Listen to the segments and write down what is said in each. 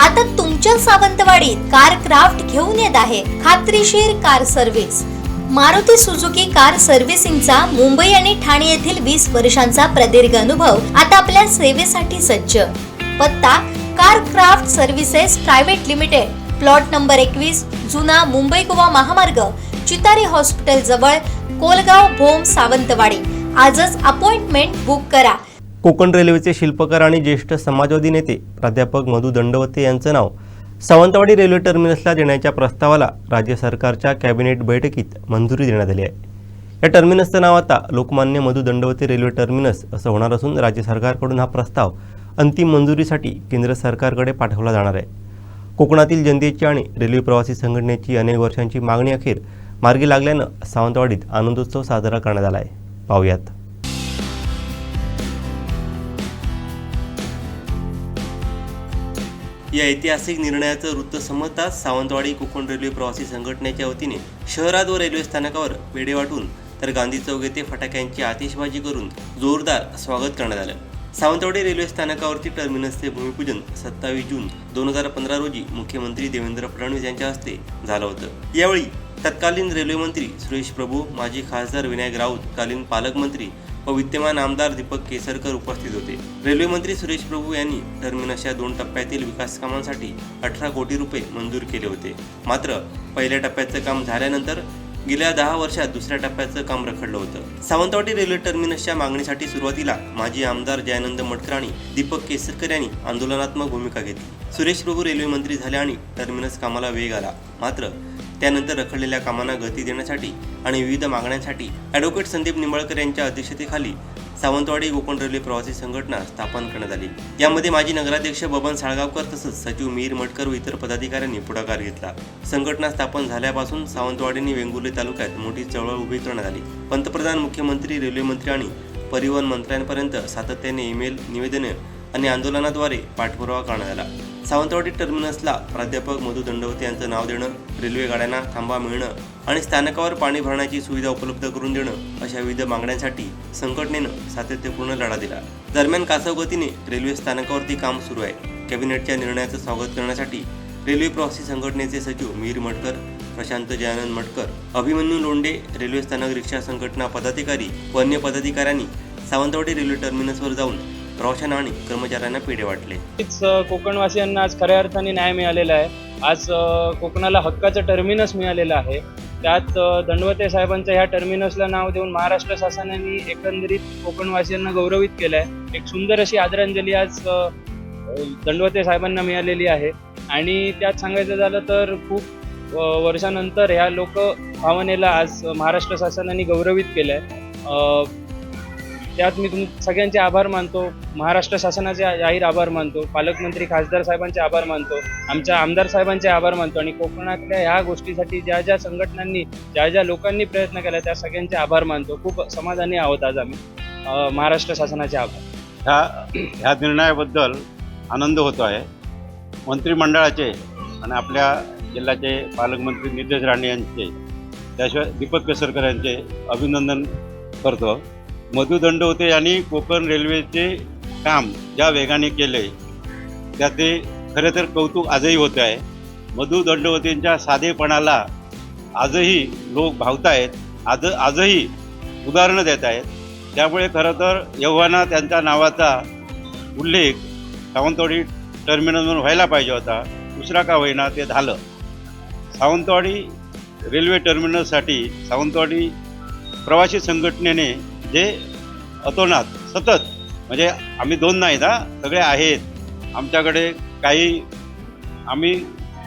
आता तुमच्या सावंतवाडीत car craft घेऊन येत आहे खात्रीशीर car service. Maruti Suzuki car सर्व्हिसिंगचा मुंबई आणि ठाणे येथील 20 वर्षांचा प्रदीर्घ अनुभव आता आपल्या सेवेसाठी सज्ज। पत्ता car craft services private limited, plot number 21, जुना मुंबई गोवा महामार्ग, चितारी हॉस्पिटल जवळ, कोलगाव भोम, सावंतवाडी। आजच अपॉइंटमेंट बुक करा। कोकण रेल्वेचे शिल्पकार आणि ज्येष्ठ समाजवादी नेते प्राध्यापक मधु दंडवते यांचं नाव सावंतवाडी रेल्वे टर्मिनसला देण्याच्या प्रस्तावाला राज्य सरकारच्या कॅबिनेट बैठकीत मंजुरी देण्यात आली आहे। या टर्मिनसचं नाव आता लोकमान्य मधु दंडवते रेल्वे टर्मिनस असं होणार असून राज्य सरकारकडून हा प्रस्ताव अंतिम मंजुरीसाठी केंद्र सरकारकडे पाठवला जाणार आहे। कोकणातील जनतेची आणि रेल्वे प्रवासी संघटनेची अनेक वर्षांची मागणी अखेर मार्गी लागल्यानं सावंतवाडीत आनंदोत्सव साजरा करण्यात आला आहे। पाहूयात। या ऐतिहासिक निर्णयाचं वृत्त समजताच सावंतवाडी कोकण रेल्वे प्रवासी संघटनेच्या वतीने शहरात व रेल्वे स्थानकावर पेढे वाटून तर गांधी चौक येथे फटाक्यांची आतिषबाजी करून जोरदार स्वागत करण्यात आलं। सावंतवाडी रेल्वे स्थानकावरती टर्मिनसचे भूमिपूजन 27 जून 2015 रोजी मुख्यमंत्री देवेंद्र फडणवीस यांच्या हस्ते झालं होतं। यावेळी तत्कालीन रेल्वे मंत्री सुरेश प्रभू, माजी खासदार विनायक राऊत, कालीन पालकमंत्री व विद्यमान आमदार दीपक केसरकर उपस्थित होते। रेल्वे मंत्री सुरेश प्रभू यांनी टर्मिनसच्या 2 टप्प्यातील विकास कामांसाठी 18 कोटी रुपये मंजूर केले होते। मात्र पहिल्या टप्प्याचं काम झाल्यानंतर गेल्या 10 वर्षात दुसऱ्या टप्प्याचं काम रखडलं होतं। सावंतवाडी रेल्वे टर्मिनसच्या मागणीसाठी सुरुवातीला माजी आमदार जयानंद मटकर आणि दीपक केसरकर यांनी आंदोलनात्मक भूमिका घेतली। सुरेश प्रभू रेल्वे मंत्री झाले आणि टर्मिनस कामाला वेग आला। मात्र त्यानंतर रखडलेल्या कामांना गती देण्यासाठी आणि विविध मागण्यांसाठी ॲडव्होकेट संदीप निंबाळकर यांच्या अध्यक्षतेखाली सावंतवाडी कोकण रेल्वे प्रवासी संघटना स्थापन करण्यात आली। यामध्ये माजी नगराध्यक्ष बबन साळगावकर तसंच सचिव मीर मटकर व इतर पदाधिकाऱ्यांनी पुढाकार घेतला। संघटना स्थापन झाल्यापासून सावंतवाडी वेंगुर्ले तालुक्यात मोठी चळवळ उभी करण्यात आली। पंतप्रधान, मुख्यमंत्री, रेल्वे मंत्री आणि परिवहन मंत्र्यांपर्यंत सातत्याने ईमेल, निवेदने आणि आंदोलनाद्वारे पाठपुरावा करण्यात आला। सावंतवाडी टर्मिनसला प्राध्यापक मधु दंडवते यांचं नाव देणं, रेल्वे गाड्यांना थांबा मिळणं आणि स्थानकावर पाणी भरण्याची सुविधा उपलब्ध करून देणं अशा विविध मागण्यांसाठी संघटनेनं सातत्यपूर्ण लढा दिला। दरम्यान कासवगतीने रेल्वे स्थानकावरती काम सुरू आहे। कॅबिनेटच्या निर्णयाचं स्वागत करण्यासाठी रेल्वे प्रवासी संघटनेचे सचिव मीर मटकर, प्रशांत जयानंद मटकर, अभिमन्यू लोंढे, रेल्वे स्थानक रिक्षा संघटना पदाधिकारी व अन्य पदाधिकाऱ्यांनी सावंतवाडी रेल्वे टर्मिनसवर जाऊन प्रवाशांना आणि कर्मचाऱ्यांना पेढे वाटले। कोकणवासियांना आज खऱ्या अर्थाने न्याय मिळालेला आहे। आज कोकणाला हक्काचं टर्मिनस मिळालेलं आहे। त्यात दंडवते साहेबांच्या ह्या टर्मिनसला नाव देऊन महाराष्ट्र शासनाने एकंदरीत कोकणवासियांना गौरवित केलं आहे। एक सुंदर अशी आदरांजली आज दंडवते साहेबांना मिळालेली आहे। आणि त्यात सांगायचं झालं तर खूप वर्षानंतर ह्या लोक भावनेला आज महाराष्ट्र शासनाने गौरवित केलं आहे। त्यात मी सगळ्यांचे आभार मानतो। महाराष्ट्र शासनाचे जाहीर आभार मानतो, पालकमंत्री खासदार साहेबांचे आभार मानतो, आमच्या आमदार साहेबांचे आभार मानतो आणि कोकणातल्या ह्या गोष्टीसाठी ज्या ज्या संघटनांनी, ज्या लोकांनी प्रयत्न केला त्या सगळ्यांचे आभार मानतो। खूप समाधानी आहोत आज आम्ही। महाराष्ट्र शासनाचे आभार। ह्या निर्णयाबद्दल आनंद होतो आहे। मंत्रिमंडळाचे आणि आपल्या जिल्ह्याचे पालकमंत्री नितेश राणे यांचे, त्याशिवाय दीपक केसरकर यांचे अभिनंदन करतो। मधु दंडवते यांनी कोकण रेल्वेचे काम ज्या वेगाने केले त्याचे खरे तर कौतुक आजही होते आहे। मधु दंडवतेंच्या साधेपणाला आजही लोक भावत आहेत, आजही उदाहरणं देत आहेत। त्यामुळे खरं तर एव्हाना त्यांच्या नावाचा उल्लेख सावंतवाडी टर्मिनसवर व्हायला पाहिजे होता। दुसरा का होईना ते झालं। सावंतवाडी रेल्वे टर्मिनससाठी सावंतवाडी प्रवासी संघटनेने जे अतोनात सतत, म्हणजे आम्ही 2 नाहीत, सगळे आहेत आमच्याकडे। काही आम्ही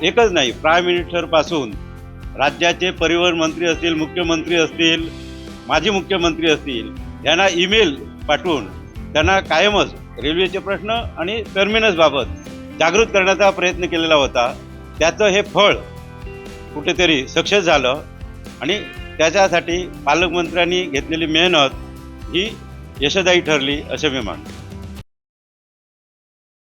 एकच नाही, प्राईम मिनिस्टरपासून राज्याचे परिवहन मंत्री असतील, मुख्यमंत्री असतील, माजी मुख्यमंत्री असतील, यांना ईमेल पाठवून त्यांना कायमच रेल्वेचे प्रश्न आणि टर्मिनसबाबत जागृत करण्याचा प्रयत्न केलेला होता। त्याचं हे फळ कुठेतरी सक्सेस झालं आणि त्याच्यासाठी पालकमंत्र्यांनी घेतलेली मेहनत ही यशदायी ठरली असे मी मानतो।